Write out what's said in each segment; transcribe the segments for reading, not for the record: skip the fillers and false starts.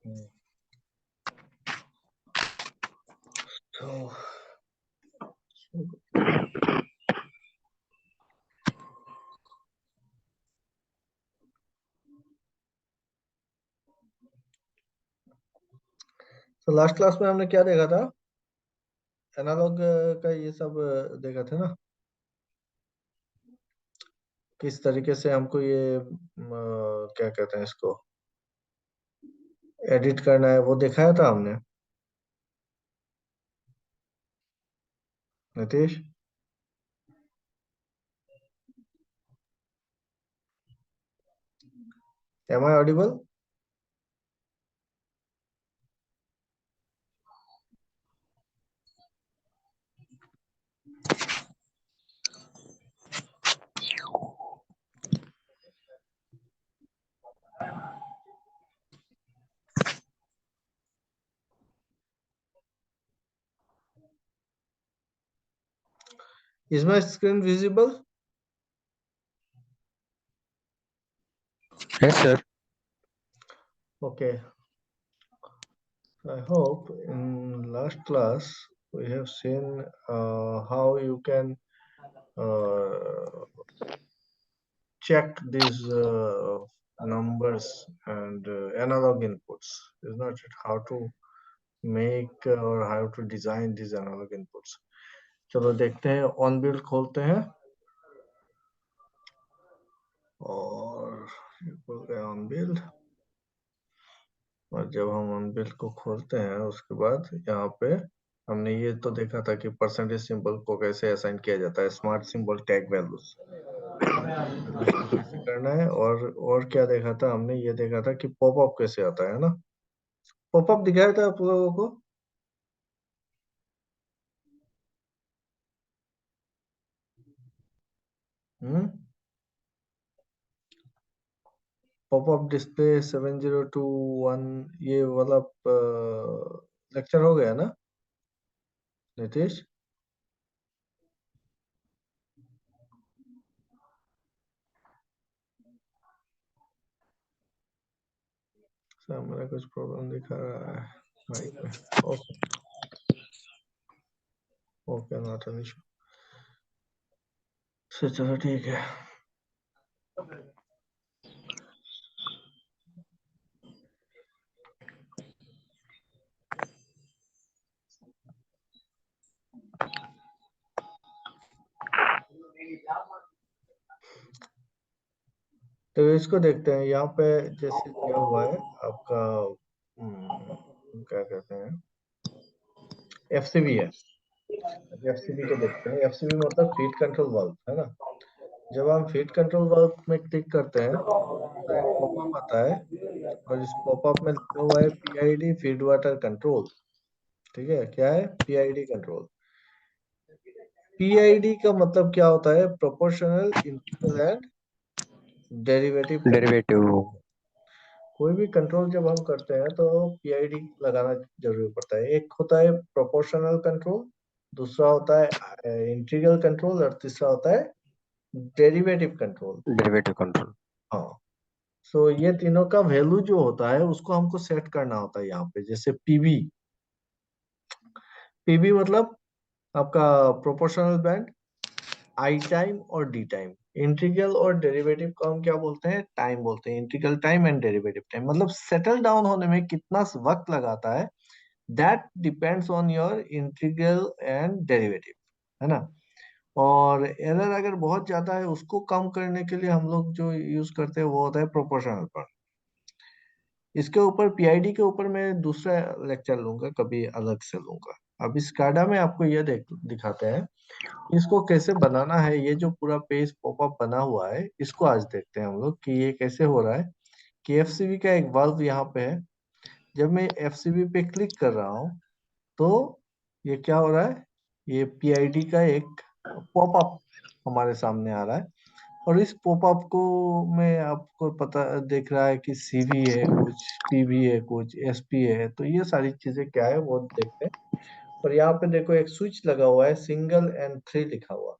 So last class में हमने क्या देखा था? एनालॉग का ये सब देखा था ना, किस तरीके से हमको ये क्या कहते हैं इसको एडिट करना है, वो दिखाया था हमने। Nitish, am I audible? Is my screen visible? Yes, sir. Okay. I hope in last class we have seen how you can uh, check these numbers and analog inputs. Is not it how to make or how to design these analog inputs. चलो देखते हैं, on build खोलते हैं और ये खुल गया on build. और जब हम ऑन बिल्ड को खोलते हैं उसके बाद यहाँ पे हमने ये तो देखा था कि परसेंटेज सिंबल को कैसे असाइन किया जाता है, स्मार्ट सिंबल टैग वैल्यूज इसको कैसे करना है। और क्या देखा था हमने, ये देखा था कि पॉपअप कैसे आता है ना, पॉपअप दिखाया था आप लोगों को। हम्म, पॉपअप डिस्प्ले 7021 ये वाला लेक्चर हो गया ना नीतीश? सर मेरा कुछ प्रॉब्लम दिखा रहा है माइक में। Okay okay, not an issue. चलो ठीक है। तो इसको देखते हैं यहाँ पे, जैसे दिया हुआ है आपका क्या कहते हैं, एफसीबी है। एफसीबी को देखते हैं, एफसीबी मतलब फीड कंट्रोल वाल्व है ना। जब हम फीड कंट्रोल वाल्व में क्लिक करते हैं तो एक पॉपअप आता है और इस पॉपअप में लिखा हुआ है पीआईडी फीड वाटर कंट्रोल। ठीक है, क्या है? PID control. पीआईडी का मतलब क्या होता है? Proportional integral and derivative control. Derivative. कोई भी कंट्रोल जब हम करते हैं तो पीआईडी लगाना जरूरी पड़ता है। एक होता है प्रोपोर्शनल कंट्रोल, दूसरा होता है इंटीग्रल कंट्रोल और तीसरा होता है डेरिवेटिव कंट्रोल। Derivative control. हाँ, सो ये तीनों का वैल्यू जो होता है उसको हमको सेट करना होता है यहाँ पे। जैसे पीबी, पीबी मतलब आपका प्रोपोर्शनल बैंड, आई टाइम और डी टाइम। इंटीग्रल और डेरिवेटिव को हम क्या बोलते हैं? टाइम बोलते हैं। Integral time and derivative time मतलब सेटल डाउन होने में कितना वक्त लगाता है, that depends on your integral and derivative, है ना। और एरर अगर बहुत ज्यादा है उसको कम करने के लिए हम लोग जो यूज करते हैं वो होता है प्रोपोर्शनल पर। इसके ऊपर पीआईडी के ऊपर मैं दूसरा लेक्चर लूंगा, कभी अलग से लूंगा। अब इस स्काडा में आपको ये दिखाते हैं इसको कैसे बनाना है। ये जो पूरा पेज पॉपअप बना हुआ है इसको आज देखते हैं हम लोग कि ये कैसे हो रहा है। कि एफसीबी का एक वाल्व यहाँ पे है, जब मैं एफसीबी पे क्लिक कर रहा हूँ तो ये क्या हो रहा है, ये पीआईडी का एक पॉपअप हमारे सामने आ रहा है। और इस पॉपअप को में आपको पता देख रहा है कि सीवी है कुछ, पीवी है कुछ, एसपी है, तो ये सारी चीजें क्या है वो देखते हैं। और यहाँ पे देखो एक स्विच लगा हुआ है, सिंगल एंड थ्री लिखा हुआ।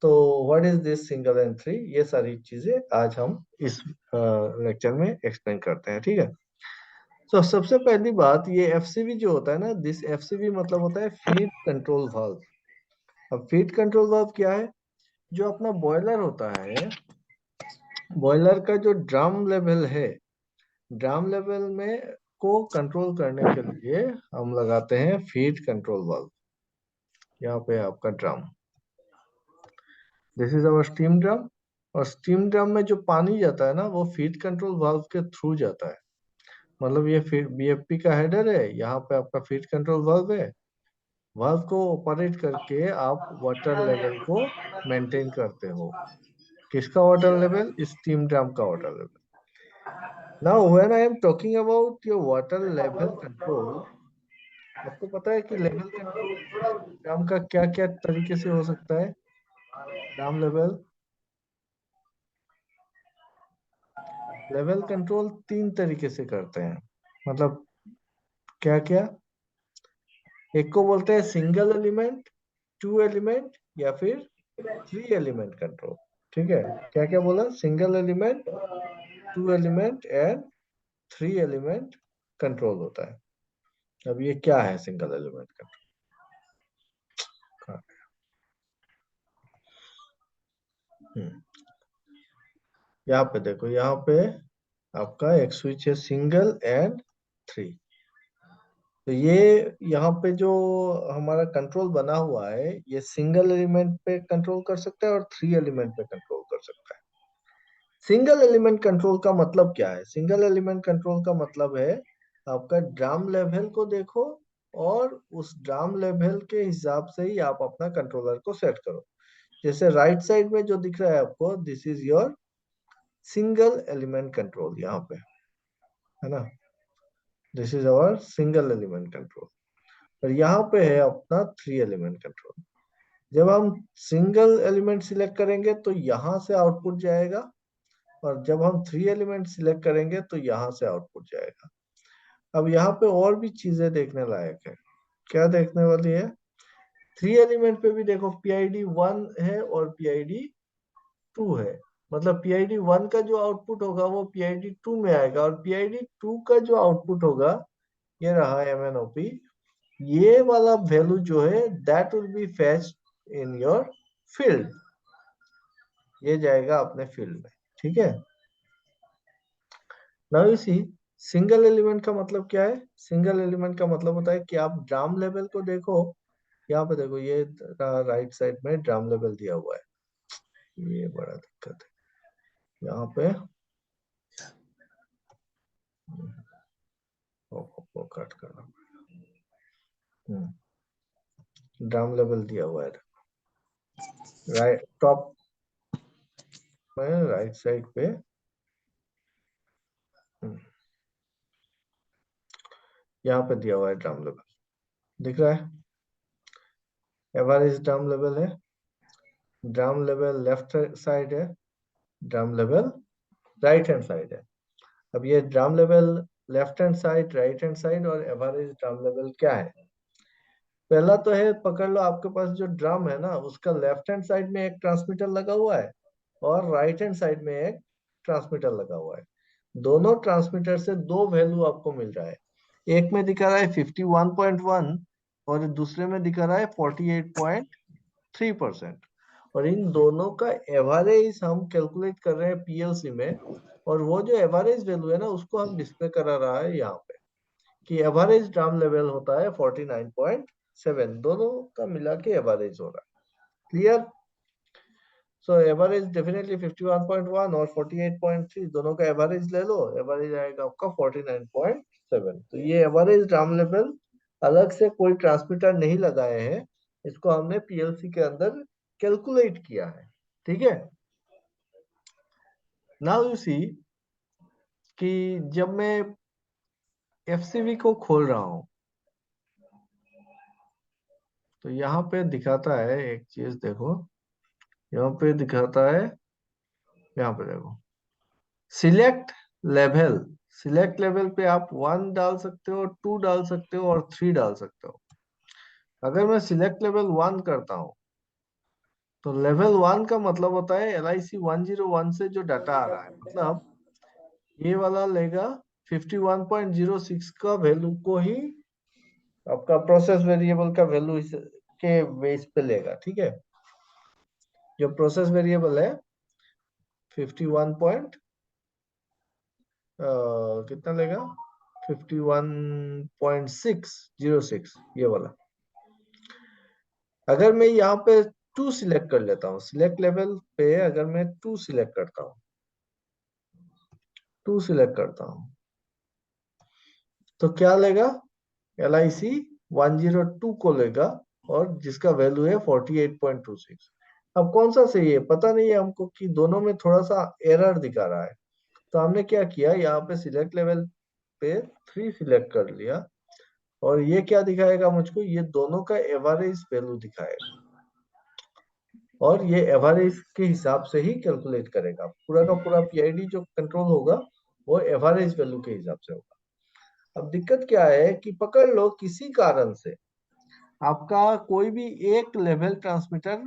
तो what is this single and three, ये सारी चीजें आज हम इस लेक्चर में एक्सप्लेन करते हैं। ठीक है, तो सबसे पहली बात, ये एफसीवी जो होता है ना, दिस एफसीवी मतलब होता है फीड कंट्रोल वाल्व। अब फीड कंट्रोल वाल्व क्या है? जो अपना बॉयलर होता है, बॉयलर का जो ड्रम लेवल है, ड्रम लेवल में को कंट्रोल करने के लिए हम लगाते हैं फीड कंट्रोल वाल्व। यहाँ पे आपका drum, this is our steam drum. और स्टीम ड्रम में जो पानी जाता है ना, वो फीड कंट्रोल वाल्व के थ्रू जाता है। मतलब ये फीड बीएफपी का हेडर है, यहाँ पे आपका फीड कंट्रोल वाल्व है। वाल्व को ऑपरेट करके आप वाटर लेवल को मेंटेन करते हो। किसका वाटर लेवल? स्टीम ड्रम का water level. Now when I am talking about your water level control, आपको पता है कि लेवल कंट्रोल ड्रम का क्या क्या तरीके से हो सकता है? ड्रम लेवल, लेवल कंट्रोल तीन तरीके से करते हैं। मतलब क्या क्या? एक को बोलते हैं सिंगल एलिमेंट, टू एलिमेंट, या फिर थ्री एलिमेंट कंट्रोल। ठीक है, क्या क्या बोला? Single element, two element and three element control होता है। अब ये क्या है सिंगल एलिमेंट कंट्रोल? यहाँ पे देखो, यहाँ पे आपका एक स्विच है सिंगल एंड थ्री। तो ये यहाँ पे जो हमारा कंट्रोल बना हुआ है, ये सिंगल एलिमेंट पे कंट्रोल कर सकता है और थ्री एलिमेंट पे कंट्रोल कर सकता है। सिंगल एलिमेंट कंट्रोल का मतलब क्या है? सिंगल एलिमेंट कंट्रोल का मतलब है आपका ड्रम लेवल को देखो, और उस ड्रम लेवल के हिसाब से ही आप अपना कंट्रोलर को सेट करो। जैसे राइट साइड में जो दिख रहा है आपको, this is your single element control, यहाँ पे है ना, this is our single element control. और यहाँ पे है अपना थ्री एलिमेंट कंट्रोल। जब हम सिंगल एलिमेंट सिलेक्ट करेंगे तो यहाँ से आउटपुट जाएगा, और जब हम थ्री एलिमेंट सिलेक्ट करेंगे तो यहाँ से आउटपुट जाएगा। अब यहाँ पे और भी चीजें देखने लायक है। क्या देखने वाली है? थ्री एलिमेंट पे भी देखो, पीआईडी 1 है और पीआईडी 2 है। मतलब पीआईडी 1 का जो आउटपुट होगा वो पीआईडी 2 में आएगा, और पीआईडी 2 का जो आउटपुट होगा, ये रहा एमएनओपी, ये वाला वैल्यू जो है that will be fetched in your field. ये जाएगा अपने फील्ड में। ठीक है, now you see, single element का मतलब क्या है? सिंगल एलिमेंट का मतलब होता है कि आप ड्रम लेवल को देखो। यहाँ पे देखो, ये राइट साइड में ड्रम लेवल दिया हुआ है, ये बड़ा दिक्कत है यहाँ पे। वो कट करना, ड्रम लेवल दिया हुआ है राइट टॉप में, राइट साइड पे। हम्म, यहाँ पे दिया हुआ है ड्रम लेवल, दिख रहा है? एवरेज ड्रम लेवल है, ड्रम लेवल लेफ्ट साइड है, drum level right hand side है। अब ये drum level left hand side, right hand side और एवरेज ड्रम लेवल क्या है? पहला तो है, पकड़ लो, आपके पास जो ड्रम है ना, उसका लेफ्ट हैंड साइड में एक ट्रांसमीटर लगा हुआ है, और राइट हैंड साइड में एक ट्रांसमीटर लगा हुआ है। दोनों ट्रांसमीटर से दो वैल्यू आपको मिल रहा है। एक में दिखा रहा है 51.1, और दूसरे में दिखा रहा है 48.3%। और इन दोनों का एवरेज हम कैलकुलेट कर रहे हैं पीएलसी में, और वो जो एवरेज वैल्यू है ना, उसको हम डिस्प्ले करा रहा है यहाँ पे, कि एवरेज ड्रम लेवल होता है 49.7। दोनों का मिला के एवरेज हो रहा है। क्लियर? सो एवरेज डेफिनेटली 51.1 और 48.3, दोनों का एवरेज ले लो, एवरेज आएगा आपका 49.7। तो ये एवरेज ड्रम लेवल अलग से कोई ट्रांसमीटर नहीं लगाए हैं, इसको हमने पीएलसी के अंदर कैलकुलेट किया है। ठीक है, नाउ यू सी कि जब मैं एफसीवी को खोल रहा हूं, तो यहाँ पे दिखाता है एक चीज, देखो यहाँ पे दिखाता है, यहाँ पे देखो, सिलेक्ट लेवल। सिलेक्ट लेवल पे आप 1 डाल सकते हो, 2 डाल सकते हो और 3 डाल सकते हो। अगर मैं सिलेक्ट लेवल 1 करता हूँ, तो लेवल 1 का मतलब होता है LIC 101 से जो डाटा आ रहा है, मतलब ये वाला लेगा 51.06 का वैल्यू को ही आपका प्रोसेस वेरिएबल का वैल्यू के बेस पे लेगा। ठीक है, जो प्रोसेस वेरिएबल है 51 पॉइंट कितना लेगा, 51.606 ये वाला। अगर मैं यहाँ पे 2 सिलेक्ट कर लेता हूँ, सिलेक्ट लेवल पे अगर मैं 2 सिलेक्ट करता हूँ, 2 सिलेक्ट करता हूँ, तो क्या लेगा, LIC 102 को लेगा और जिसका वैल्यू है 48.26। अब कौन सा सही है पता नहीं है हमको, कि दोनों में थोड़ा सा एरर दिखा रहा है। तो हमने क्या किया, यहाँ पे सिलेक्ट लेवल पे 3 सिलेक्ट कर लिया और ये क्या दिखाएगा मुझको, ये दोनों का एवरेज वैल्यू दिखाएगा और ये एवरेज के हिसाब से ही कैलकुलेट करेगा। पूरा का पूरा PID जो कंट्रोल होगा वो एवरेज वैल्यू के हिसाब से होगा। अब दिक्कत क्या है कि पकड़ लो किसी कारण से आपका कोई भी एक लेवल ट्रांसमीटर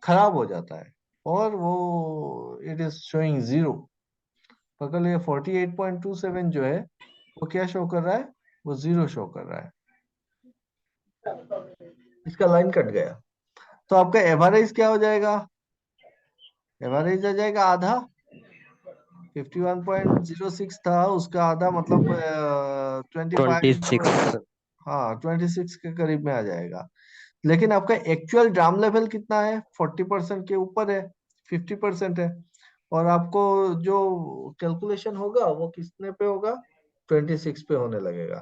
खराब हो जाता है और वो इट इज शोइंग 0। पकड़ लो 48.27 जो है वो क्या शो कर रहा है, वो 0 शो कर रहा है, इसका लाइन कट गया। तो आपका एवरेज क्या हो जाएगा, एवरेज आ जाएगा आधा, 51.06 था उसका आधा मतलब 25, 26। हाँ 26 के करीब में आ जाएगा। लेकिन आपका एक्चुअल ड्राम लेवल कितना है, 40% के ऊपर है, 50% है। और आपको जो कैलकुलेशन होगा वो कितने पे होगा, 26 पे होने लगेगा।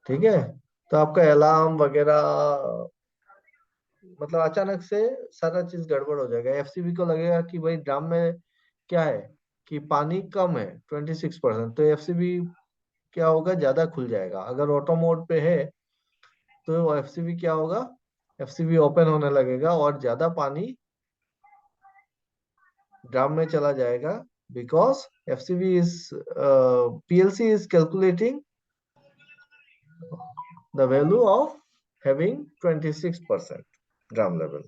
ठीक है, तो आपका अलार्म वगैरह मतलब अचानक से सारा चीज गड़बड़ हो जाएगा। FCB को लगेगा कि भाई ड्राम में क्या है, कि पानी कम है 26%, तो FCB क्या होगा, ज्यादा खुल जाएगा। अगर ऑटो मोड पे है तो FCB क्या होगा, FCB ओपन होने लगेगा और ज्यादा पानी ड्राम में चला जाएगा, because FCB is PLC is calculating the value of having 26% drum level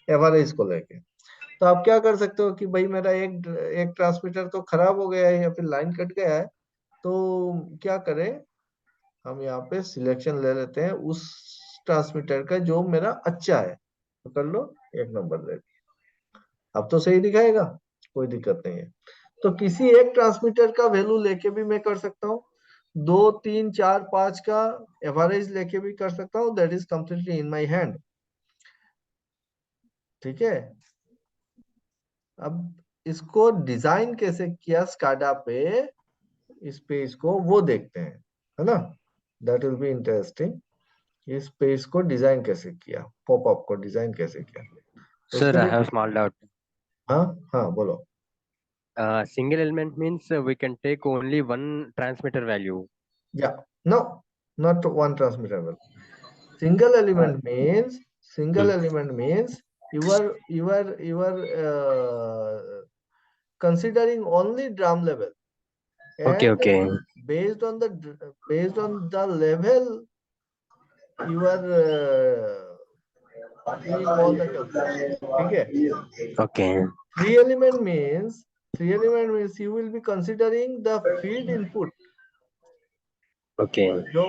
average को लेके। तो आप क्या कर सकते हो कि भाई मेरा एक एक ट्रांसमीटर तो खराब हो गया है या फिर लाइन कट गया है, तो क्या करें, हम यहाँ पे सिलेक्शन ले लेते हैं उस ट्रांसमीटर का जो मेरा अच्छा है, तो कर लो 1 नंबर दे दिया। अब तो सही दिखाएगा, कोई दिक्कत नहीं है। तो किसी एक ट्रांसमीटर का वैल्यू लेके भी मैं कर सकता हूँ, 2 3 4 5 का एवरेज लेके भी कर सकता हूँ, that is completely in my hand. ठीक है, अब इसको डिजाइन कैसे किया स्काडा पे, इस पेज को वो देखते हैं, है ना, दैट विल बी इंटरेस्टिंग। इस पेज को डिजाइन कैसे किया, पॉपअप को डिजाइन कैसे किया, तो उसके Sir, I लिए, have small doubt. हाँ हाँ बोलो। Single element means we can take only one transmitter value. या, no, not one transmitter well, single Uh, element means, single hmm. element means you are considering only drum level, Okay, and okay, based on the based on the level you are doing all the calculation। ठीक है, okay, three element means, three element means you will be considering the feed input, okay, जो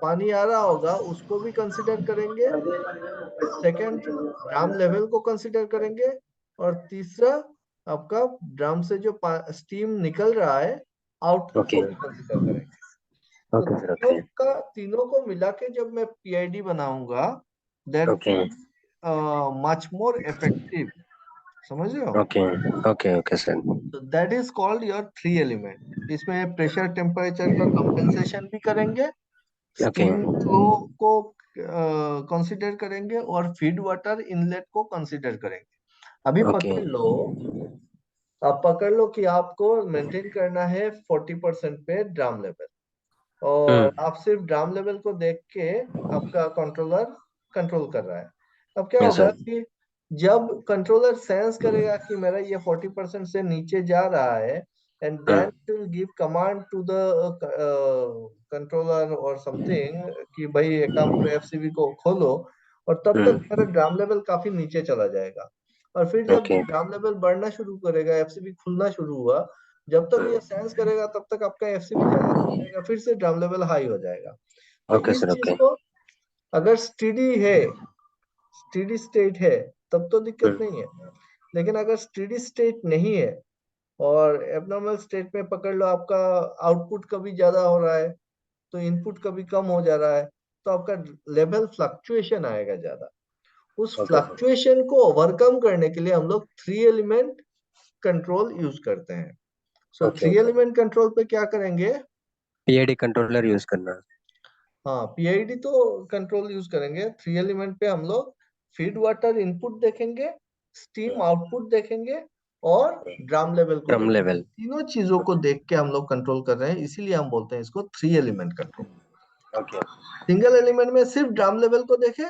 पानी आ रहा होगा उसको भी consider करेंगे, second drum level को कंसिडर करेंगे, और तीसरा आपका ड्राम से जो स्टीम निकल रहा है आउटपुट को okay, भी कंसिडर करेंगे। तो okay, sir, तीनों okay, का, तीनों को मिला के जब मैं PID बनाऊंगा, that okay, much more effective, समझ रहे हो। okay, okay, okay, sir. तो that is called your three element. इसमें प्रेशर टेम्परेचर का कंपेंसेशन भी करेंगे, Okay, स्टीम फ्लो को कंसीडर करेंगे और फीड वाटर इनलेट को कंसीडर करेंगे। अभी okay, पकड़ लो, आप पकड़ लो कि आपको मेंटेन करना है 40% पे ड्राम लेवल, hmm. और आप सिर्फ ड्राम लेवल को देख के आपका कंट्रोलर कंट्रोल कर रहा है। अब क्या Yes, होगा sir. कि जब कंट्रोलर सेंस करेगा कि मेरा ये 40% से नीचे जा रहा है, and then Hmm. It will give command to the controller और समथिंग कि भाई एक काम करो, FCB को खोलो, और तब तक Hmm. मेरा ड्राम लेवल काफी नीचे चला जाएगा। और फिर जब Okay, ड्राम लेवल बढ़ना शुरू करेगा, FCB खुलना शुरू हुआ, जब तक ये सेंस करेगा तब तक आपका एफसीबी जाएगा, फिर से ड्रम लेवल हाई हो जाएगा। तो ओके इस सर, चीज ओके। को अगर स्टेडी स्टेट है तब तो दिक्कत नहीं है, लेकिन अगर स्टेडी स्टेट नहीं है और एबनॉर्मल स्टेट में पकड़ लो, आपका आउटपुट कभी ज्यादा हो रहा है तो इनपुट कभी कम हो जा रहा है, तो आपका लेवल फ्लक्चुएशन आएगा ज्यादा। उस ओके सर। फ्लक्चुएशन को ओवरकम करने के लिए हम लोग 3 एलिमेंट कंट्रोल यूज करते हैं। सो ओके, 3 एलिमेंट कंट्रोल पे क्या करेंगे? पीआईडी कंट्रोलर यूज करना। हाँ, पीआईडी तो कंट्रोल यूज करेंगे। 3 एलिमेंट पे हम लोग फीड वाटर इनपुट देखेंगे, स्टीम आउटपुट देखेंगे और ड्रम लेवल को ड्रम देखेंगे। लेवल। तीनों चीजों को देख के हम लोग कंट्रोल कर रहे हैं, इसीलिए हम बोलते हैं इसको 3 element control. Okay. Single element में सिर्फ ड्रम लेवल को देखे,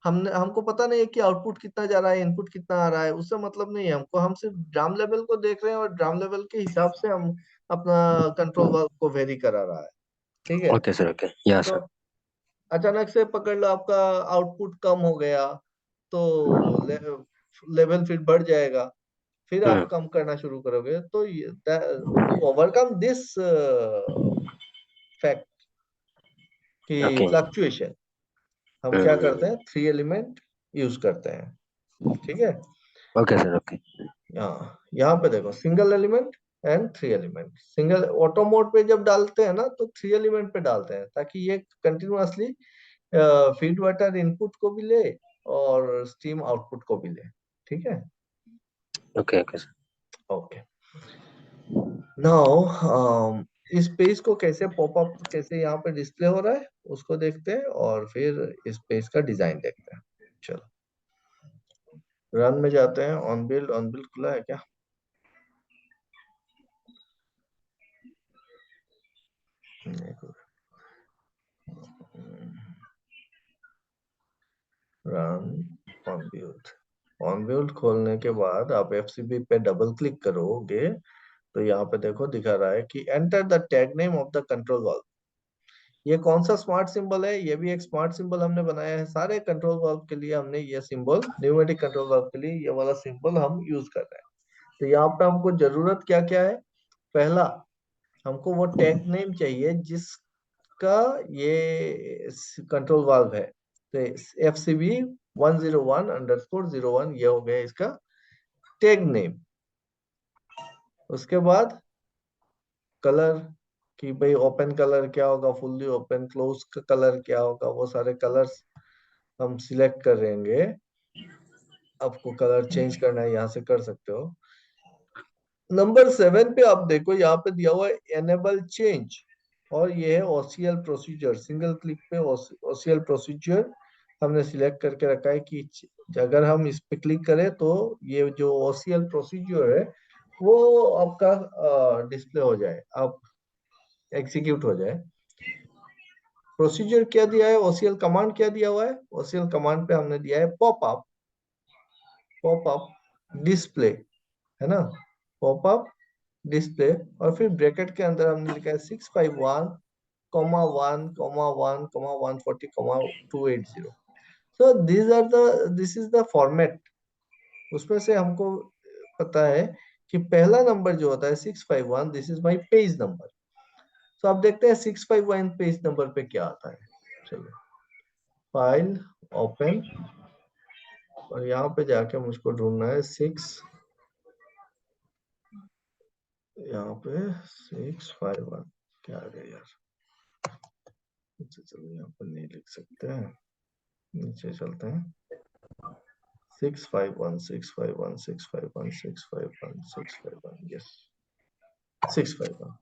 हमको पता नहीं है कि आउटपुट कितना जा रहा है, इनपुट कितना आ रहा है, उससे मतलब नहीं है हमको। हम सिर्फ ड्रम लेवल को देख रहे हैं और ड्रम लेवल के हिसाब से हम अपना कंट्रोल वर्क को वेरी करा रहा है। ठीक है। ओके सर, ओके, या तो सर। अचानक से पकड़ लो आपका आउटपुट कम हो गया, तो लेवल फिर बढ़ जाएगा, फिर आप हम्म। कम करना शुरू करोगे। तो टू ओवरकम दिस फैक्ट की ओके। फ्लक्चुएशन, हम क्या करते हैं? 3 एलिमेंट यूज करते हैं। ठीक है। Okay sir, okay. यहाँ पे देखो, single element and 3 element. Single auto mode पे जब डालते हैं ना तो 3 एलिमेंट पे डालते हैं, ताकि ये कंटिन्यूअसली फीड वाटर इनपुट को भी ले और स्टीम आउटपुट को भी ले। ठीक है। Okay, okay sir. Okay. Now इस पेज को कैसे पॉपअप, कैसे यहाँ पे डिस्प्ले हो रहा है उसको देखते हैं, और फिर इस पेज का डिजाइन देखते हैं। चलो रन में जाते हैं। ऑन बिल्ड खुला है क्या? Run on build. On build खोलने के बाद आप एफसीबी पे डबल क्लिक करोगे तो यहाँ पे देखो दिखा रहा है कि enter the tag name of the control valve. ये कौन सा स्मार्ट सिंबल है? ये भी एक स्मार्ट सिंबल हमने बनाया है। सारे कंट्रोल वाल्व के लिए हमने ये सिंबल, न्यूमेटिक कंट्रोल वाल्व के लिए ये वाला सिंबल हम यूज कर रहे हैं। तो यहाँ पे हमको जरूरत क्या क्या है? पहला, हमको वो टैग नेम चाहिए जिसका ये कंट्रोल वाल्व है। तो FCB 101_01 ये हो गया इसका टैग नेम। उसके बाद कलर, कि भाई ओपन कलर क्या होगा, फुल्ली ओपन, क्लोज का कलर क्या होगा, वो सारे कलर्स हम सिलेक्ट करेंगे। आपको कलर चेंज करना है यहाँ से कर सकते हो। नंबर 7 पे आप देखो, यहाँ पे दिया हुआ है एनेबल चेंज, और ये है ओसीएल प्रोसीजर। सिंगल क्लिक पे ओसीएल प्रोसीजर हमने सिलेक्ट करके रखा है कि अगर हम इस पे क्लिक करें तो ये जो ओसीएल प्रोसीजर है वो आपका डिस्प्ले हो जाए, आप एग्जीक्यूट हो जाए। प्रोसीजर क्या दिया है, ओसीएल कमांड क्या दिया हुआ है? ओसीएल कमांड पे हमने दिया है पॉपअप, पॉपअप डिस्प्ले, है ना, पॉपअप डिस्प्ले। और फिर ब्रैकेट के अंदर हमने लिखा है 651,1,1,140,280। So this is the format. उसमें से हमको पता है कि पहला नंबर जो होता है 651, this is my page number. तो आप देखते हैं 651 पेज नंबर पे क्या आता है। चलो फाइल ओपन, और यहाँ पे जाके मुझको ढूंढना है यहाँ पे 651 क्या आ गया यार। अच्छा चलो यहाँ पर नहीं लिख सकते हैं, नीचे चलते हैं। 651, 651, 651, 651, 651, यस 651।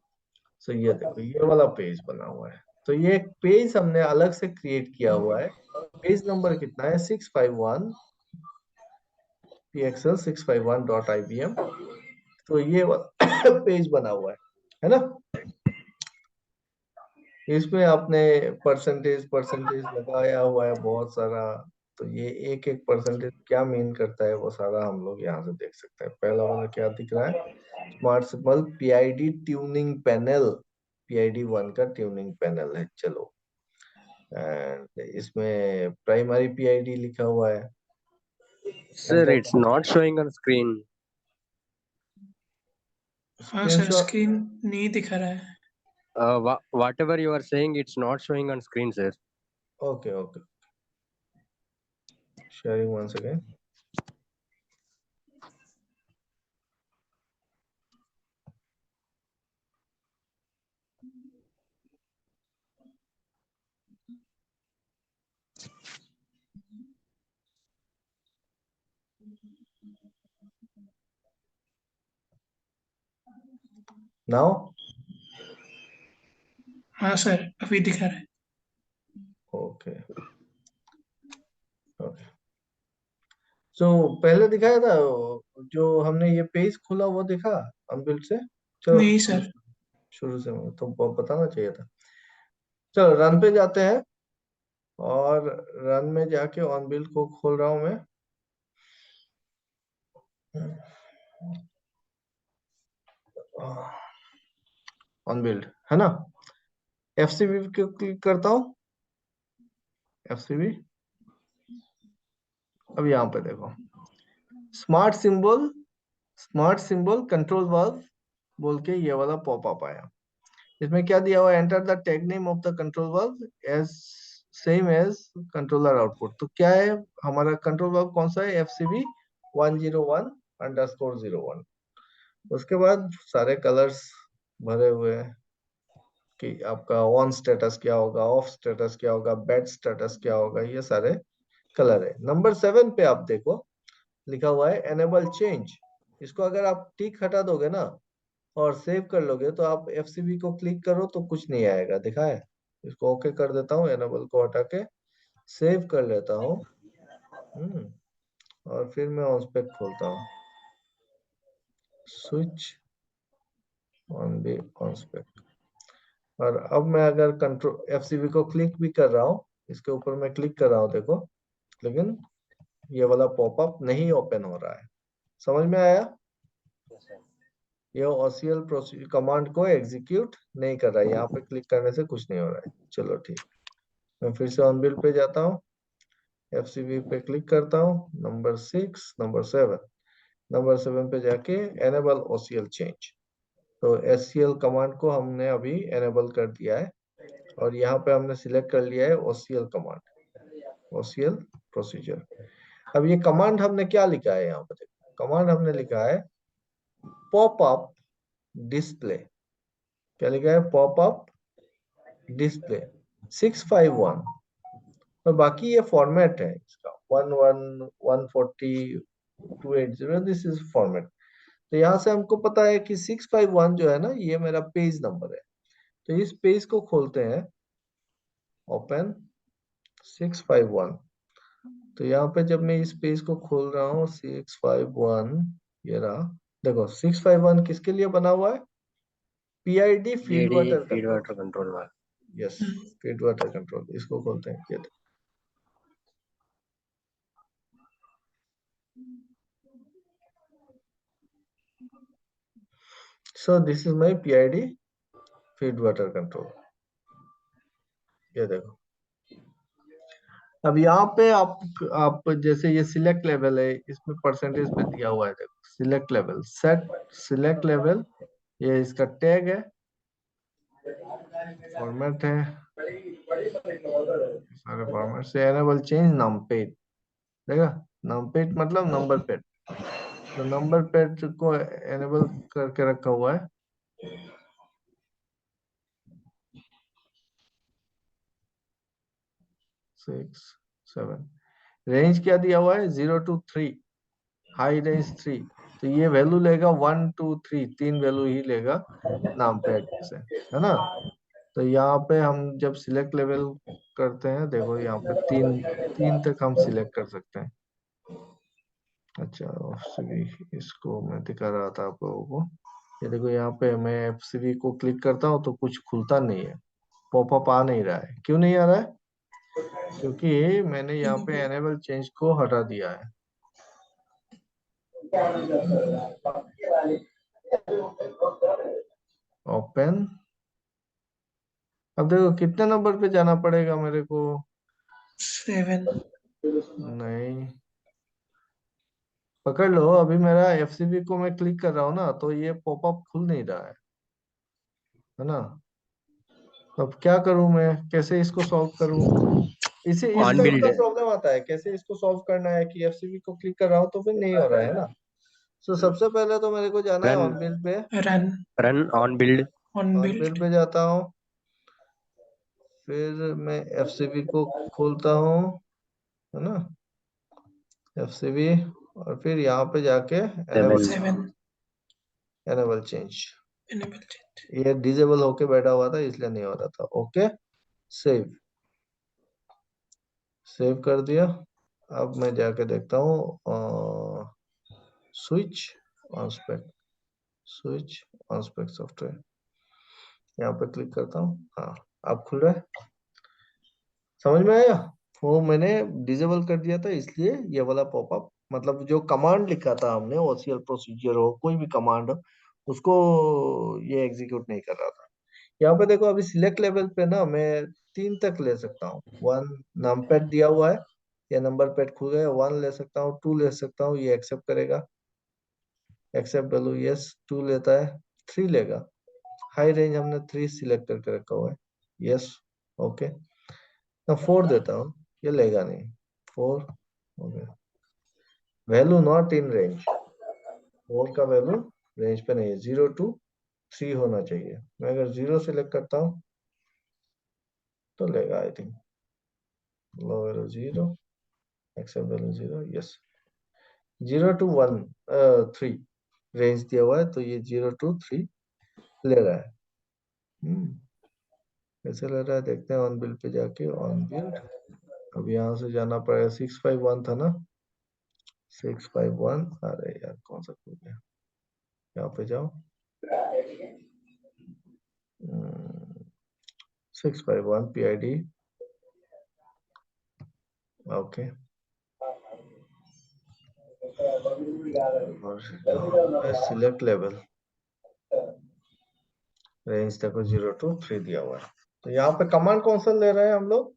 सो ये देखो ये वाला पेज बना हुआ है। तो ये एक पेज हमने अलग से क्रिएट किया हुआ है। पेज नंबर कितना है? 651 pxl 651.ibm। तो ये वाला पेज बना हुआ है ना। इसमें आपने परसेंटेज परसेंटेज लगाया हुआ है बहुत सारा। तो ये एक एक परसेंटेज क्या मीन करता है वो सारा हम लोग यहाँ से देख सकते हैं। पहला वाला क्या दिख रहा है? Smart symbol PID tuning panel, PID 1 का ट्यूनिंग पैनल है। चलो एंड इसमें प्राइमरी पीआईडी लिखा हुआ है। Sir, enter, it's not showing on screen. हाँ सर, स्क्रीनशॉट। स्क्रीन नहीं दिखा रहा है। Whatever you are saying, it's not showing on screen, sir. Okay okay, sharing one second. Now हाँ सर, अभी दिखा रहा है। Okay okay. जो पहले दिखाया था, जो हमने ये पेज खोला वो दिखा अनबिल्ड से? चलो नहीं शुरू सर। शुरू से तो बताना चाहिए था। चलो रन पे जाते हैं, और रन में जाके ऑन बिल्ड को खोल रहा हूं मैं। ऑन बिल्ड है ना, एफसीबी को क्लिक करता हूँ, एफसीबी। अब यहाँ पे देखो, smart symbol, smart symbol control valve बोल के ये वाला पॉपअप आया। इसमें क्या दिया हुआ है, enter the tag name of the control valve as same as controller output. तो क्या है हमारा कंट्रोल वाल्व, कौन सा है, एफसीबी 101_01। उसके बाद सारे कलर्स भरे हुए हैं कि आपका ऑन स्टेटस क्या होगा, ऑफ स्टेटस क्या होगा, बैड स्टेटस क्या होगा, ये सारे कलर है। नंबर 7 पे आप देखो लिखा हुआ है एनेबल चेंज। इसको अगर आप टिक हटा दोगे ना और सेव कर लोगे, तो आप एफसीबी को क्लिक करो तो कुछ नहीं आएगा, दिखा है। इसको ओके कर देता हूँ, एनेबल को हटा के सेव कर लेता हूँ। और फिर मैं ऑन स्पेक खोलता हूँ, switch on b on spec. और अब मैं अगर कंट्रोल एफसीबी को क्लिक भी कर रहा हूँ, इसके ऊपर मैं क्लिक कर रहा हूँ देखो, लेकिन ये वाला पॉपअप नहीं ओपन हो रहा है। समझ में आया? ये OCL कमांड को एग्जीक्यूट नहीं कर रहा है, यहाँ पे क्लिक करने से कुछ नहीं हो रहा है। चलो ठीक, मैं फिर से ऑन बिल्ड पे जाता हूँ, एफसीबी पे क्लिक करता हूँ, नंबर 6, नंबर 7 पे जाके एनेबल OCL चेंज। तो SCL कमांड को हमने अभी एनेबल कर दिया है, और यहाँ पे हमने सिलेक्ट कर लिया है OCL कमांड, OCL प्रोसीजर। अब ये कमांड हमने क्या लिखा है, यहाँ पे देखो कमांड हमने लिखा है पॉपअप डिस्प्ले। क्या लिखा है, पॉपअप डिस्प्ले 651। और बाकी ये फॉर्मेट है इसका 11140280, दिस इज फॉर्मेट। तो यहाँ से हमको पता है कि 651 जो है ना, ये मेरा पेज नंबर है। तो इस पेज को खोलते हैं, ओपन 651। तो यहाँ पे जब मैं इस पेज को खोल रहा हूँ 651, ये रहा। देखो 651 किसके लिए बना हुआ है, PID feed PID water feed control. water control valve. Yes, feed water control. इसको खोलते हैं, ये so this is my PID feed water control. ये देखो, अब यहाँ पे आप जैसे ये सिलेक्ट लेवल है, इसमें परसेंटेज पे दिया हुआ है, देखो select level, set select level, ये इसका टैग है, फॉर्मेट है, सारे फॉर्मेट से एनेबल चेंज नमपेड। देखा, नमपेड मतलब नंबर पेड। तो नंबर पेड को एनेबल करके रखा हुआ है। सिक्स 7, रेंज क्या दिया हुआ है, 0 to 3, हाई रेंज 3। तो ये वैल्यू लेगा 1 2 3, 3 वैल्यू ही लेगा नाम पैड से, है ना। तो यहाँ पे हम जब सिलेक्ट लेवल करते हैं, देखो यहाँ पे 3 3 तक हम सिलेक्ट कर सकते हैं। अच्छा, एफसीबी, इसको मैं दिखा रहा था आप लोगों को। ये देखो यहाँ पे मैं एफसीबी को क्लिक करता हूँ तो कुछ खुलता नहीं है, पॉपअप आ नहीं रहा है। क्यों नहीं आ रहा है, क्योंकि मैंने यहाँ पे एनेबल चेंज को हटा दिया है। ओपन, अब देखो कितने नंबर पे जाना पड़ेगा मेरे को, 7। नहीं पकड़ लो, अभी मेरा एफसीबी को मैं क्लिक कर रहा हूँ ना, तो ये पॉपअप खुल नहीं रहा है ना। अब क्या करूं मैं, कैसे इसको सॉल्व करूं? इसे इस ऑन टाइप बिल्ड का प्रॉब्लम आता है, कैसे इसको सॉल्व करना है कि एफसीबी को क्लिक कर रहा हूँ तो फिर नहीं हो रहा है ना। तो सबसे पहले तो मेरे को जाना है रन ऑन बिल्ड पे। Run run on build. On on build. Build पे जाता हूँ, फिर मैं एफसीबी को खोलता हूँ, है ना, एफसीबी, और फिर यहाँ पे जाके enable 7 enable change. Enable change. ये डिजेबल होके बैठा हुआ था इसलिए नहीं हो रहा था। ओके, सेव, सेव कर दिया। अब मैं जाके देखता हूँ switch on spec, switch on spec software, यहाँ पे क्लिक करता हूँ। हाँ, अब खुल रहा है, समझ में आया। वो मैंने डिसेबल कर दिया था इसलिए ये वाला पॉपअप, मतलब जो कमांड लिखा था हमने, ओसीएल प्रोसीजर हो कोई भी कमांड हो, उसको ये एग्जीक्यूट नहीं कर रहा था। यहाँ पे देखो, अभी सिलेक्ट लेवल पे ना मैं 3 तक ले सकता हूँ। 1 नंबर दिया हुआ है, या नंबर पैड खुल गया, 1 ले सकता हूँ, 2 ले सकता हूँ, ये एक्सेप्ट करेगा, एक्सेप्ट वैल्यू यस, 2 लेता है, 3 लेगा, हाई रेंज हमने 3 सिलेक्ट करके रखा हुआ है, यस, ओके। मैं 4 देता हूँ, ये लेगा नहीं, 4, okay. Value not in range, 4 का वैल्यू रेंज पे नहीं है, 0 to 3 होना चाहिए। मैं अगर 0 सिलेक्ट करता हूँ तो लेगा, I think, low value 0, except value 0, yes. 0 to 1 3 range दिया हुआ है, तो ये 0 to 3 ले रहा है। कैसे ले रहा है देखते हैं, ऑन बिल्ड पे जाके, ऑन बिल्ड, अब यहाँ से जाना पड़ेगा, 651 था ना, 651, अरे यार कौन सा खुल गया, यहाँ पे जाओ, 651 PID, ओके, और सिलेक्ट लेवल, रेंज देखो 0 to 3 दिया हुआ है। तो यहाँ पे कमांड कौन सा ले रहे हैं हम लोग,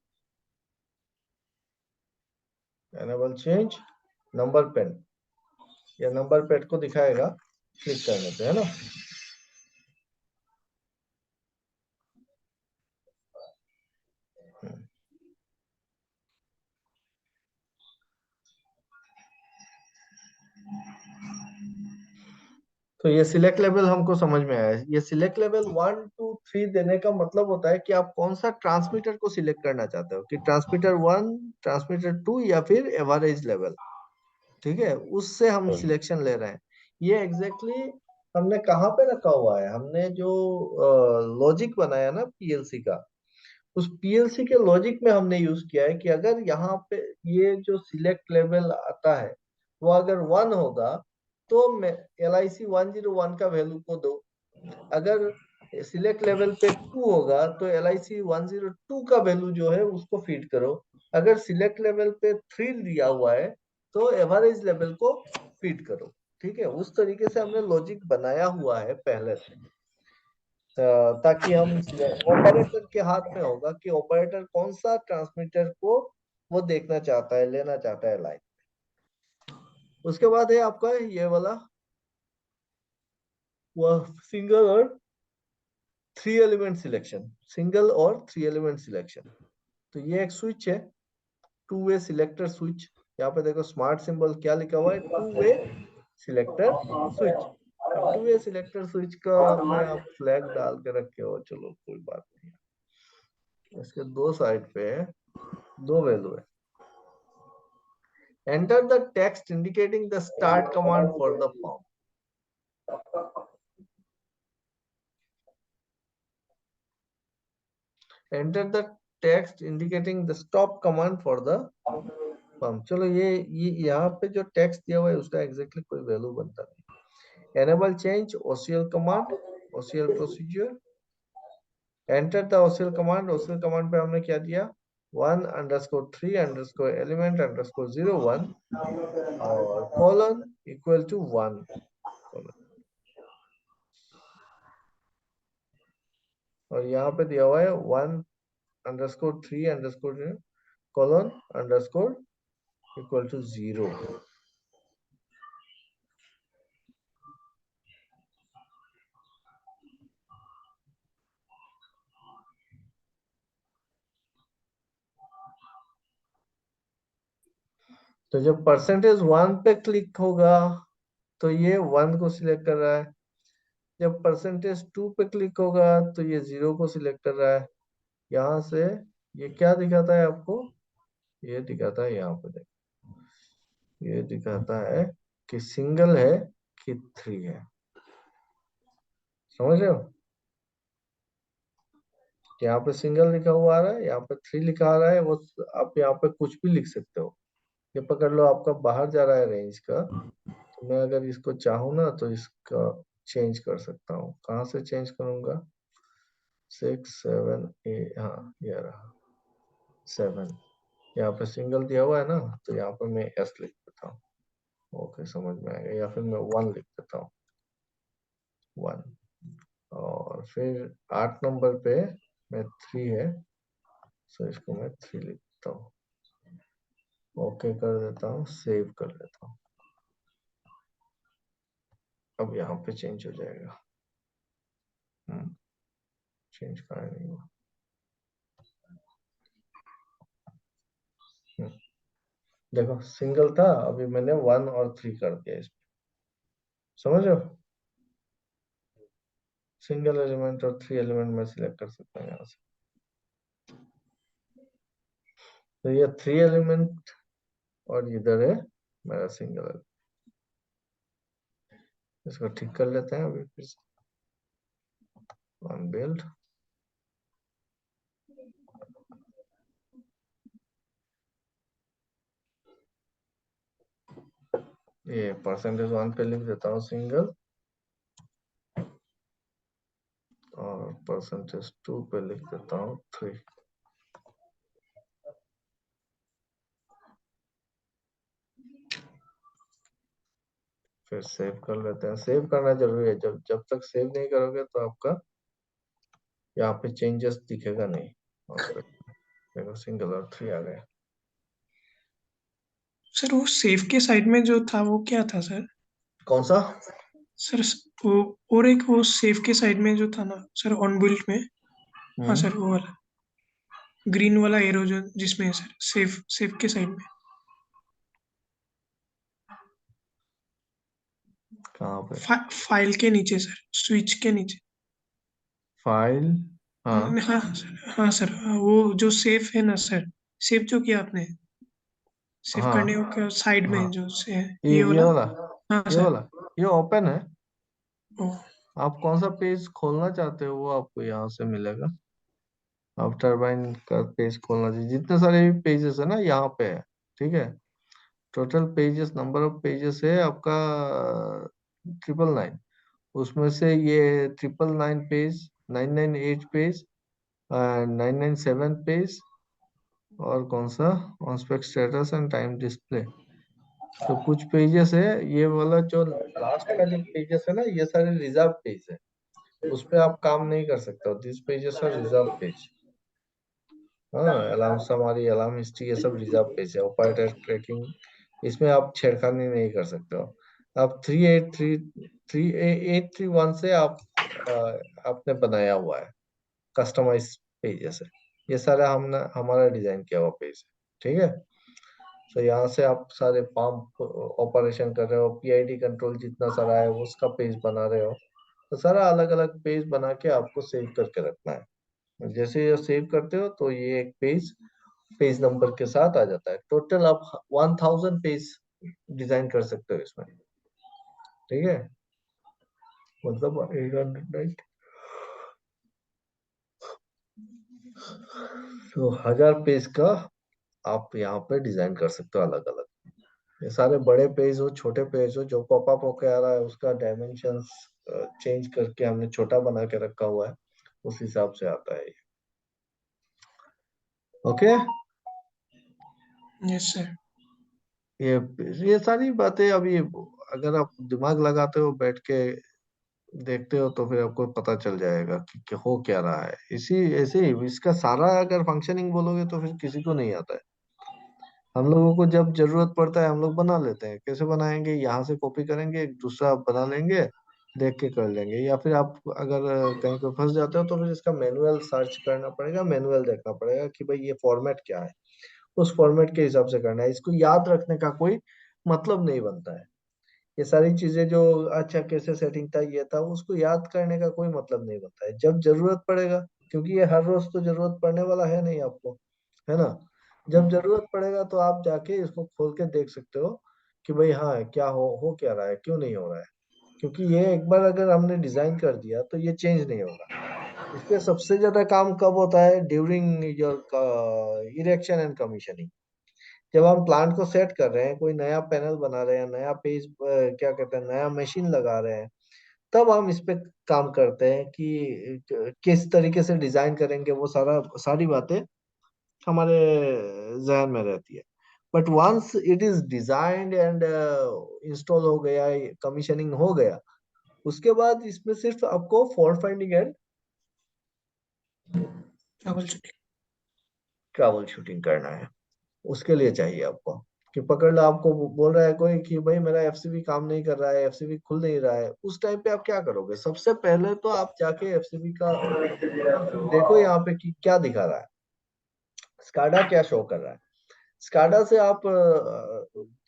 एनेबल चेंज नंबर पेन, या नंबर पेड को दिखाएगा क्लिक करने पे, है ना। तो ये सिलेक्ट लेवल हमको समझ में आया। ये सिलेक्ट लेवल 1 2 3 देने का मतलब होता है कि आप कौन सा ट्रांसमीटर को सिलेक्ट करना चाहते हो, कि ट्रांसमीटर 1, ट्रांसमीटर 2, या फिर एवरेज लेवल, ठीक है, उससे हम सिलेक्शन ले रहे हैं। ये एग्जैक्टली exactly हमने कहाँ पे रखा हुआ है, हमने जो लॉजिक बनाया ना पीएलसी का, उस पीएलसी के लॉजिक में हमने यूज किया है कि अगर यहाँ पे ये जो सिलेक्ट लेवल आता है वो अगर 1 होगा तो LIC 101 का वैल्यू को दो, अगर सिलेक्ट लेवल पे 2 होगा तो LIC 102 का वैल्यू जो है उसको फीड करो, अगर सिलेक्ट लेवल पे 3 दिया हुआ है तो एवरेज लेवल को फीड करो। ठीक है, उस तरीके से हमने लॉजिक बनाया हुआ है पहले से, ताकि हम, ऑपरेटर के हाथ में होगा कि ऑपरेटर कौन सा ट्रांसमीटर को वो देखना चाहता है, लेना चाहता है लाइन। उसके बाद है आपका ये वाला, वो सिंगल और 3 एलिमेंट सिलेक्शन, सिंगल और 3 एलिमेंट सिलेक्शन। तो ये एक स्विच है, 2 वे सिलेक्टर स्विच। यहाँ पे देखो स्मार्ट सिंबल क्या लिखा हुआ है, 2 वे सिलेक्टर स्विच। अब 2 वे सिलेक्टर स्विच का मैं आप फ्लैग डाल के रखे हो, चलो कोई बात नहीं, इसके दो साइड पे दो वैल्यू है। Enter the text indicating the start command for the pump. Enter the text indicating the stop command for the pump. चलो ये यहाँ पे जो टेक्स्ट दिया हुआ है उसका एग्जैक्टली कोई वैल्यू बनता नहीं। Enable change OCL command, OCL procedure. Enter the OCL command. OCL command पे हमने क्या दिया, 1_3_element_01 और colon equal to 1 और यहाँ पे दिया हुआ है 1_3_ colon underscore equal to 0। तो जब परसेंटेज 1 पे क्लिक होगा तो ये 1 को सिलेक्ट कर रहा है, जब परसेंटेज 2 पे क्लिक होगा तो ये 0 को सिलेक्ट कर रहा है। यहाँ से ये क्या दिखाता है आपको, ये दिखाता है, यहाँ पे देखो, ये दिखाता है कि सिंगल है कि थ्री है। समझ रहे हो, यहाँ पे सिंगल लिखा हुआ आ रहा है, यहाँ पे थ्री लिखा आ रहा है, वो आप यहाँ पे कुछ भी लिख सकते हो। ये पकड़ लो आपका बाहर जा रहा है रेंज का, तो मैं अगर इसको चाहूँ ना तो इसका चेंज कर सकता हूँ। कहाँ से चेंज करूंगा, 6 7 8, हाँ ये रहा 7, यहाँ पे सिंगल दिया हुआ है ना, तो यहाँ पे मैं एस लिख देता हूँ। ओके, समझ में आ गया। या फिर मैं 1 लिख देता हूँ, 1। और फिर 8 नंबर पे मैं 3 है, सो इसको मैं 3 लिख देता हूँ। ओके कर देता हूँ, सेव कर देता हूँ। अब यहाँ पे चेंज हो जाएगा। चेंज करा नहीं हुआ। देखो सिंगल था, अभी मैंने 1 और 3 कर दिया इसमें। समझ रहे हो, सिंगल एलिमेंट और 3 एलिमेंट में सिलेक्ट कर सकता हूँ यहाँ से। तो ये 3 एलिमेंट और इधर है मेरा सिंगल। इसको ठीक कर लेते हैं अभी फिर से, बिल्ड। ये परसेंटेज 1 पे लिख देता हूँ सिंगल, और परसेंटेज 2 पे लिख देता हूँ 3। फिर सेव कर लेते हैं। सेव करना जरूरी है, जब जब तक सेव नहीं करोगे तो आपका यहाँ पे चेंजेस दिखेगा नहीं। और फिर देखो सिंगल और 3 आ गया। सर वो सेव के साइड में जो था वो क्या था सर? कौन सा? सर वो, और एक वो सेव के साइड में जो था ना सर, ऑन बिल्ड में। हाँ हम्म सर, वो वाला ग्रीन वाला एरो जो जिसमें है सर, सेव सेव के साइड में। कहाँ पे? फाइल के नीचे सर, स्विच के नीचे। फाइल, हाँ हाँ सर, हाँ सर, वो जो सेव है ना सर, सेव जो किया आपने, सेव करने हाँ का साइड में हाँ, जो से है, ये ये ये वाला। वाला, हाँ ये सर। वाला, ये ओपन है। ओ, आप कौन सा पेज खोलना चाहते हो वो आपको यहाँ से मिलेगा। आप टरबाइन का पेज खोलना चाहिए, जितने सारे भी पेजेस है ना यहाँ पे है। ठीक है, total pages, number of pages है आपका 999। उसमें से ये 999 पेज, 998 पेज, 997 पेज, और कौन सा, ऑनस्पेक स्टेटस एंड टाइम डिस्प्ले। तो कुछ पेजेस है, ये वाला जो लास्ट का जो पेजेस है ना, ये सारे रिजर्व पेज है, उस पे आप काम नहीं कर सकते हो। This pages are reserve page. हाँ, अलार्म समरी, अलार्म हिस्ट्री, ये सब रिजर्व पेज है। ऑपरेटर ट्रैकिंग, इसमें आप छेड़खानी नहीं कर सकते हो। आप 3831 से आप आपने बनाया हुआ है, कस्टमाइज पेजेस है। ये सारा हमने हमारा डिजाइन किया हुआ पेज है। ठीक है, तो यहाँ से आप सारे पंप ऑपरेशन कर रहे हो, पीआईडी कंट्रोल जितना सारा है उसका पेज बना रहे हो, तो सारा अलग अलग पेज बना के आपको सेव करके रखना है। जैसे ये सेव करते हो तो ये एक पेज पेज नंबर के साथ आ जाता है। टोटल आप 1000 पेज डिजाइन कर सकते हो इसमें। ठीक है, मतलब 800, तो 1000 पेज का आप यहाँ पे डिजाइन कर सकते हो अलग अलग। ये सारे बड़े पेज हो, छोटे पेज हो, जो पॉपअप होके आ रहा है उसका डायमेंशंस चेंज करके हमने छोटा बना के रखा हुआ है, उस हिसाब से आता है ये। Okay, yes sir. ये ये सारी बातें अभी अगर आप दिमाग लगाते हो, बैठ के देखते हो, तो फिर आपको पता चल जाएगा कि हो क्या रहा है। इसी ऐसे ही इसका सारा अगर फंक्शनिंग बोलोगे तो फिर किसी को नहीं आता है। हम लोगों को जब जरूरत पड़ता है हम लोग बना लेते हैं। कैसे बनाएंगे, यहाँ से कॉपी करेंगे, एक दूसरा बना लेंगे, देख के कर लेंगे। या फिर आप अगर कहीं पे फंस जाते हो तो फिर इसका मैनुअल सर्च करना पड़ेगा, मैनुअल देखना पड़ेगा कि भाई ये फॉर्मेट क्या है। उस फॉर्मेट के हिसाब से करना है। इसको याद रखने का कोई मतलब नहीं बनता है। ये सारी चीजें जो अच्छा कैसे सेटिंग था ये था, उसको याद करने का कोई मतलब नहीं बनता है जब जरूरत पड़ेगा, क्योंकि ये हर रोज तो जरूरत पड़ने वाला है नहीं आपको, है ना। जब जरूरत पड़ेगा तो आप जाके इसको खोल के देख सकते हो कि भाई हाँ क्या हो क्या रहा है, क्यों नहीं हो रहा है। क्योंकि ये एक बार अगर हमने डिजाइन कर दिया तो ये चेंज नहीं होगा। इस पे सबसे ज्यादा काम कब होता है? During your erection and commissioning. जब हम प्लांट को सेट कर रहे हैं, कोई नया पैनल बना रहे हैं, नया पेज क्या कहते हैं, नया मशीन लगा रहे हैं, तब हम इस पे काम करते हैं कि किस तरीके से डिजाइन करेंगे। वो सारी बातें हमारे जहन में रहती है। But once it is designed and install हो गया, कमीशनिंग हो गया, उसके बाद इसमें सिर्फ आपको fault finding and trouble shooting. Trouble shooting करना है। उसके लिए चाहिए आपको कि पकड़ लो, आपको बोल रहा है कोई कि भाई मेरा एफसीबी काम नहीं कर रहा है, एफसीबी खुल नहीं रहा है, उस टाइम पे आप क्या करोगे? सबसे पहले तो आप जाके एफसीबी का इंटरफेस देखो यहाँ पे कि क्या दिखा रहा है, स्काडा क्या शो कर रहा है। स्काडा से आप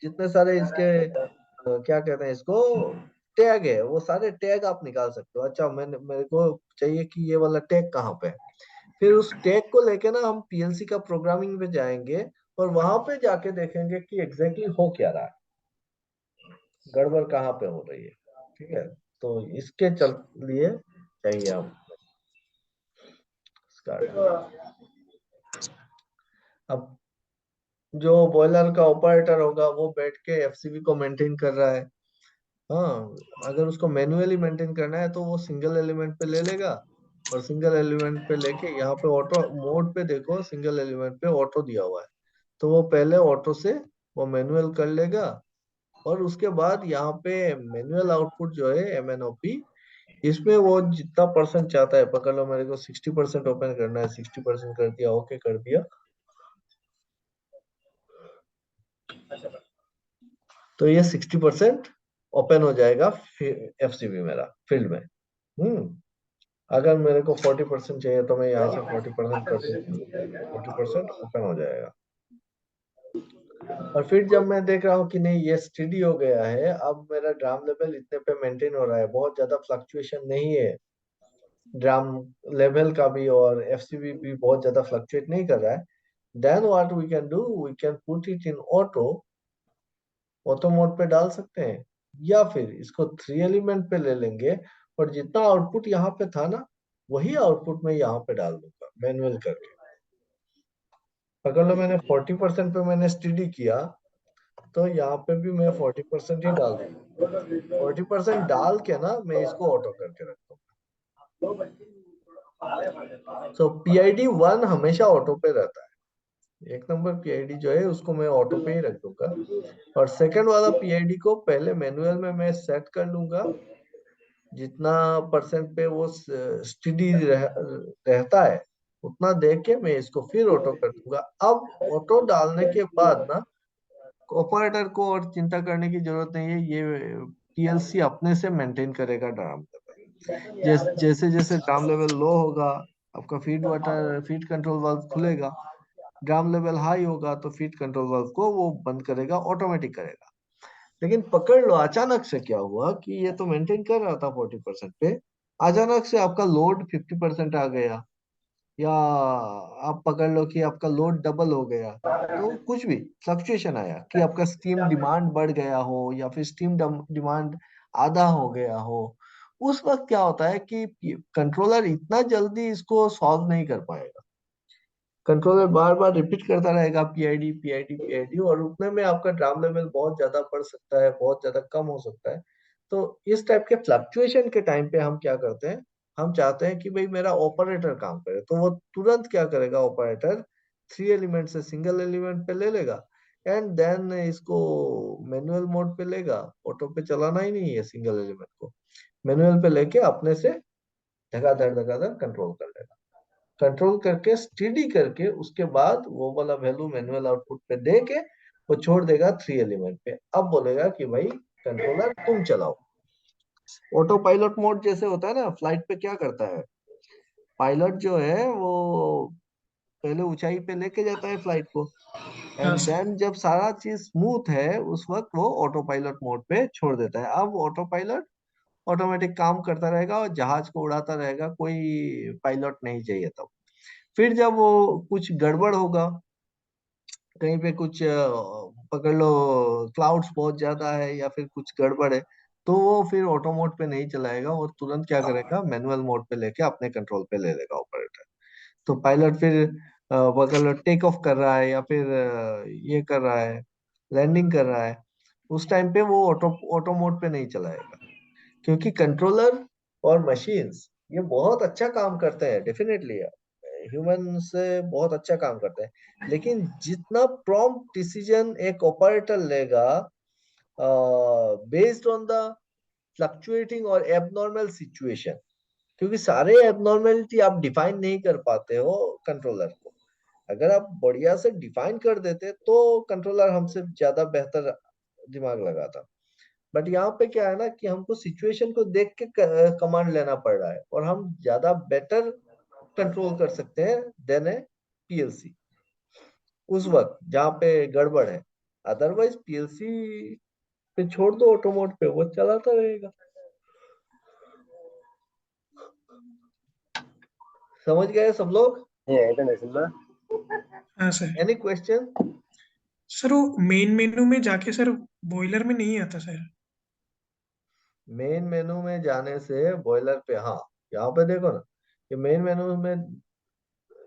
जितने सारे इसके क्या कहते हैं इसको, टैग है, वो सारे टैग आप निकाल सकते हो। अच्छा मेरे को चाहिए कि ये वाला टैग कहाँ पे है। फिर उस टैग को लेके ना हम पीएलसी का प्रोग्रामिंग पे जाएंगे और वहां पे जाके देखेंगे कि एग्जैक्टली हो क्या रहा है, गड़बड़ कहाँ पे हो रही है। ठीक है, तो इसके चल लिए चाहिए हम स्काडा। अब जो बॉयलर का ऑपरेटर होगा वो बैठ के एफसीबी को मेंटेन कर रहा है। हाँ, अगर उसको मैन्युअली मेंटेन करना है तो वो सिंगल एलिमेंट पे ले लेगा, और सिंगल एलिमेंट पे लेके यहाँ पे ऑटो मोड पे देखो, सिंगल एलिमेंट पे ऑटो दिया हुआ है, तो वो पहले ऑटो से वो मैनुअल कर लेगा। और उसके बाद यहाँ पे मैनुअल आउटपुट जो है एमएनओपी, इसमें वो जितना परसेंट चाहता है, पकड़ लो मेरे को 60% ओपन करना है, 60% कर दिया, ओके कर दिया, तो ये 60% ओपन हो जाएगा एफसीबी मेरा फील्ड में। अगर मेरे को 40% चाहिए तो मैं यहाँ से 40% कर दूंगा, 40% ओपन हो जाएगा। और फिर जब मैं देख रहा हूँ कि नहीं ये स्टेडी हो गया है, अब मेरा ड्राम लेवल इतने पे मेंटेन हो रहा है, बहुत ज्यादा फ्लक्चुएशन नहीं है ड्राम लेवल का भी, और एफसीबी भी बहुत ज्यादा फ्लक्चुएट नहीं कर रहा है, then what we can do, we can put it in auto mode पे डाल सकते हैं, या फिर इसको 3 एलिमेंट पे ले लेंगे, और जितना आउटपुट यहाँ पे था ना, वही आउटपुट मैं यहाँ पे डाल दूंगा मैनुअल करके। अगर लो मैंने 40% पे मैंने स्टडी किया, तो यहाँ पे भी मैं 40% ही डाल दूंगा। 40% डाल के ना मैं इसको ऑटो करके रख दूंगा। सो PID 1 हमेशा ऑटो पे रहता है। एक नंबर पीआईडी जो है उसको मैं ऑटो पे ही रख दूंगा, और सेकंड वाला पीआईडी को पहले मैनुअल में मैं सेट कर लूंगा, जितना परसेंट पे वो स्टडी रहता है उतना देख के मैं इसको फिर ऑटो कर दूंगा। अब ऑटो डालने के बाद ना ऑपरेटर को और चिंता करने की जरूरत नहीं है, ये पीएलसी अपने से मेंटेन करेगा ड्राम लेवल। जैसे जैसे ड्राम लेवल लो होगा, आपका फीड कंट्रोल वाल्व खुलेगा, ड्राम लेवल हाई होगा तो फीड कंट्रोल वाल्व को वो बंद करेगा, ऑटोमेटिक करेगा। लेकिन पकड़ लो अचानक से क्या हुआ कि ये तो मेंटेन कर रहा था 40% पे, अचानक से आपका लोड 50% आ गया, या आप पकड़ लो कि आपका लोड डबल हो गया, तो कुछ भी फ्लक्चुएशन आया कि आपका स्टीम डिमांड बढ़ गया हो या फिर स्टीम डिमांड आधा हो गया हो, उस वक्त क्या होता है कि कंट्रोलर इतना जल्दी इसको सॉल्व नहीं कर पाएगा। कंट्रोलर बार बार रिपीट करता रहेगा पीआईडी पीआईडी पीआईडी, और उतने में आपका ड्राम लेवल बहुत ज्यादा बढ़ सकता है, बहुत ज्यादा कम हो सकता है। तो इस टाइप के फ्लक्चुएशन के टाइम पे हम क्या करते हैं, हम चाहते हैं कि भाई मेरा ऑपरेटर काम करे, तो वो तुरंत क्या करेगा, ऑपरेटर 3 एलिमेंट से सिंगल एलिमेंट पे ले लेगा, एंड देन इसको मैनुअल मोड पे लेगा। ऑटो पे चलाना ही नहीं है सिंगल एलिमेंट को, मैनुअल पे लेके अपने से धगाधड़ कंट्रोल कर लेगा। कंट्रोल करके स्टेडी करके उसके बाद वो वाला वैल्यू मैनुअल आउटपुट पे दे के वो छोड़ देगा 3 एलिमेंट पे। अब बोलेगा कि भाई कंट्रोलर तुम चलाओ। ऑटो पायलट मोड जैसे होता है ना फ्लाइट पे, क्या करता है पायलट जो है वो पहले ऊंचाई पे लेके जाता है फ्लाइट को, हाँ एंड सर। देन जब सारा चीज स्मूथ है उस वक्त वो ऑटो पायलट मोड पे छोड़ देता है। अब ऑटो पायलट ऑटोमेटिक काम करता रहेगा और जहाज को उड़ाता रहेगा, कोई पायलट नहीं चाहिए तब। फिर जब वो कुछ गड़बड़ होगा, कहीं पे कुछ पकड़ लो क्लाउड्स बहुत ज्यादा है या फिर कुछ गड़बड़ है, तो वो फिर ऑटो मोड पे नहीं चलाएगा, वो तुरंत क्या करेगा, मैनुअल मोड पे लेके अपने कंट्रोल पे ले लेगा ऑपरेटर। तो पायलट फिर पकड़ लो टेक ऑफ कर रहा है या फिर ये कर रहा है, लैंडिंग कर रहा है, उस टाइम पे वो ऑटो ऑटो मोड पे नहीं चलाएगा, क्योंकि कंट्रोलर और मशीन्स ये बहुत अच्छा काम करते हैं, डेफिनेटली ह्यूमन से बहुत अच्छा काम करते हैं, लेकिन जितना प्रॉम्प्ट डिसीजन एक ऑपरेटर लेगा बेस्ड ऑन द फ्लक्चुएटिंग और एबनॉर्मल सिचुएशन, क्योंकि सारे एबनॉर्मेलिटी आप डिफाइन नहीं कर पाते हो कंट्रोलर को। अगर आप बढ़िया से डिफाइन कर देते तो कंट्रोलर हमसे ज्यादा बेहतर दिमाग लगाता। बट यहाँ पे क्या है ना कि हमको सिचुएशन को देख के कमांड लेना पड़ रहा है, और हम ज्यादा बेटर कंट्रोल कर सकते हैं देन ए पीएलसी उस वक्त जहाँ पे गड़बड़ है। अदरवाइज पीएलसी पे छोड़ दो, ऑटो मोड पे वो चलाता रहेगा। समझ गए सब लोग? हाँ सर। Any question? सर वो मेन मेनू में जाके सर बॉयलर में नहीं आता सर। मेन मेनू में जाने से बॉयलर पे, हाँ यहाँ पे देखो ना कि मेन मेनू में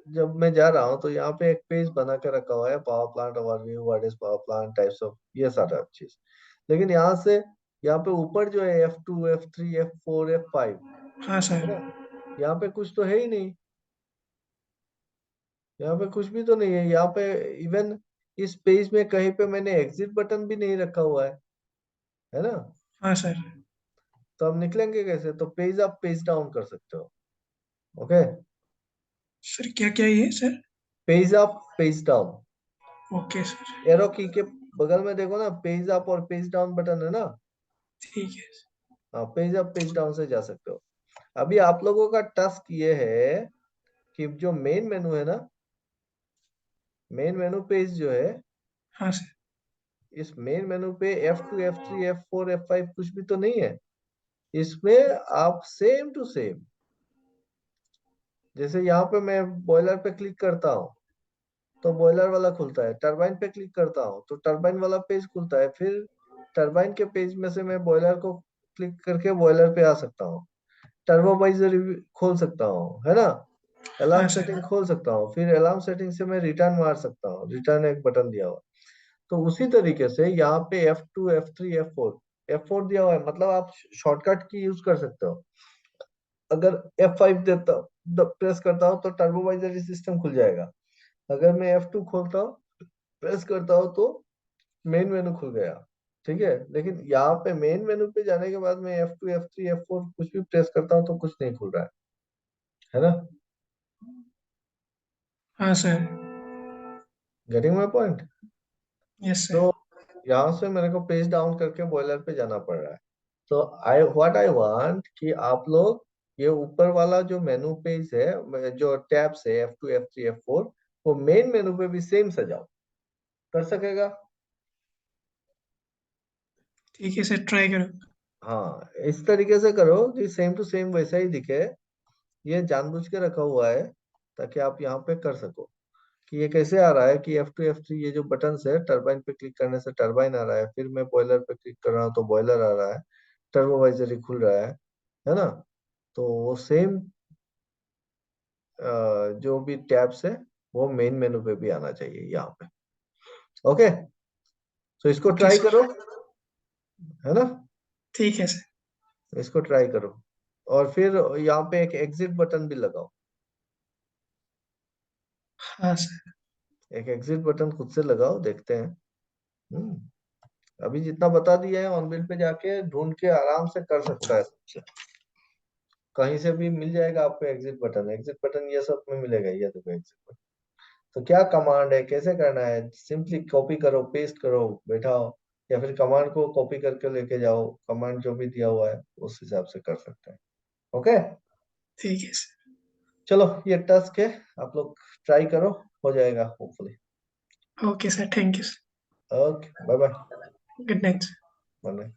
जब मैं जा रहा हूँ तो यहाँ पे एक पेज बना के रखा हुआ है, power plant overview, what is power plant, types of, ये सारा चीज। लेकिन यहाँ से यहाँ पे ऊपर जो है F2 F3 F4 F5, हाँ है सर। ना, यहाँ पे कुछ तो है ही नहीं, यहाँ पे कुछ भी तो नहीं है। यहाँ पे इवन इस पेज में कहीं पे मैंने एग्जिट बटन भी नहीं रखा हुआ है ना। हाँ सर। तो हम निकलेंगे कैसे? तो पेज अप पेज डाउन कर सकते हो। ओके, सर क्या क्या ये sir? Page up page down, okay sir. Arrow की के बगल में देखो ना, पेज अप और पेज डाउन बटन है ना। ठीक है। हाँ, पेज अप पेज डाउन से जा सकते हो। अभी आप लोगों का टास्क ये है कि जो मेन मेनू है ना, मेन मेनू पेज जो है, हाँ सर। इस मेन मेनू पे F2 F3 F4 F5 कुछ भी तो नहीं है। इसमें आप सेम टू सेम, जैसे यहाँ पे मैं बॉयलर पे क्लिक करता हूँ तो बॉयलर वाला खुलता है, टरबाइन पे क्लिक करता हूँ तो टरबाइन वाला पेज खुलता है, फिर टरबाइन के पेज में से मैं बॉयलर को क्लिक करके बॉयलर पे आ सकता हूँ, टर्बोवाइजर खोल सकता हूँ, है ना, हाँ अलार्म सर। सेटिंग खोल सकता हूँ, फिर अलार्म सेटिंग से मैं रिटर्न मार सकता हूँ, रिटर्न एक बटन दिया हुआ। तो उसी तरीके से यहाँ पे F2 F3 F4, F4 दिया हुआ है मतलब आप शॉर्टकट की यूज कर सकते हो। अगर F5 देता प्रेस करता हूँ तो टर्बोवाइजर सिस्टम खुल जाएगा। अगर मैं F2 खोलता हूँ, प्रेस करता हूँ, तो मेन मेनू खुल गया। ठीक है, लेकिन यहाँ पे मेन मेनू पे जाने के बाद मैं F2 F3 F4 कुछ भी प्रेस करता हूँ तो कुछ नहीं खुल रहा है ना। हाँ sir. Getting my point? Yes तो सर। यहाँ से मेरे को पेज डाउन करके बॉयलर पे जाना पड़ रहा है। तो आई व्हाट आई वांट कि आप लोग ये ऊपर वाला जो मेनू पेज है, जो टैब्स है F2 F3 F4, वो मेन मेनू पे भी सेम सजाओ। कर सकेगा? ठीक है सर, ट्राई करो। हाँ, इस तरीके से करो कि सेम टू सेम वैसा ही दिखे। ये जानबूझ के रखा हुआ है ताकि आप यहाँ पे कर सको कि ये कैसे आ रहा है कि F2 F3 ये जो बटन है, टरबाइन पे क्लिक करने से टरबाइन आ रहा है, फिर मैं बॉयलर पे क्लिक कर रहा हूँ तो बॉयलर आ रहा है, टर्बोवाइजर ही खुल रहा है ना। तो वो सेम जो भी टैब्स है वो मेन मेनू पे भी आना चाहिए यहाँ पे। ओके, तो इसको ओके ट्राई सर। करो, है ना, ठीक है सर। इसको ट्राई करो। और फिर यहाँ पे एक एग्जिट बटन भी लगाओ, हाँ सर। एक एग्जिट बटन खुद से लगाओ, देखते हैं। अभी जितना बता दिया है ऑन बिल पे जाके ढूंढ के आराम से कर सकता है सबसे, कहीं से भी मिल जाएगा आपको एग्जिट बटन। एग्जिट बटन ये सब में मिलेगा, ये देखो एग्जिट बटन। तो क्या कमांड है, कैसे करना है, सिंपली कॉपी करो पेस्ट करो, बैठाओ, या फिर कमांड को कॉपी करके लेके जाओ, कमांड जो भी दिया हुआ है उस हिसाब से कर सकते हैं। ओके, ठीक है सर। चलो ये टास्क है, आप लोग ट्राई करो, हो जाएगा hopefully. Okay sir, thank you sir, okay bye bye. Good night. Bye.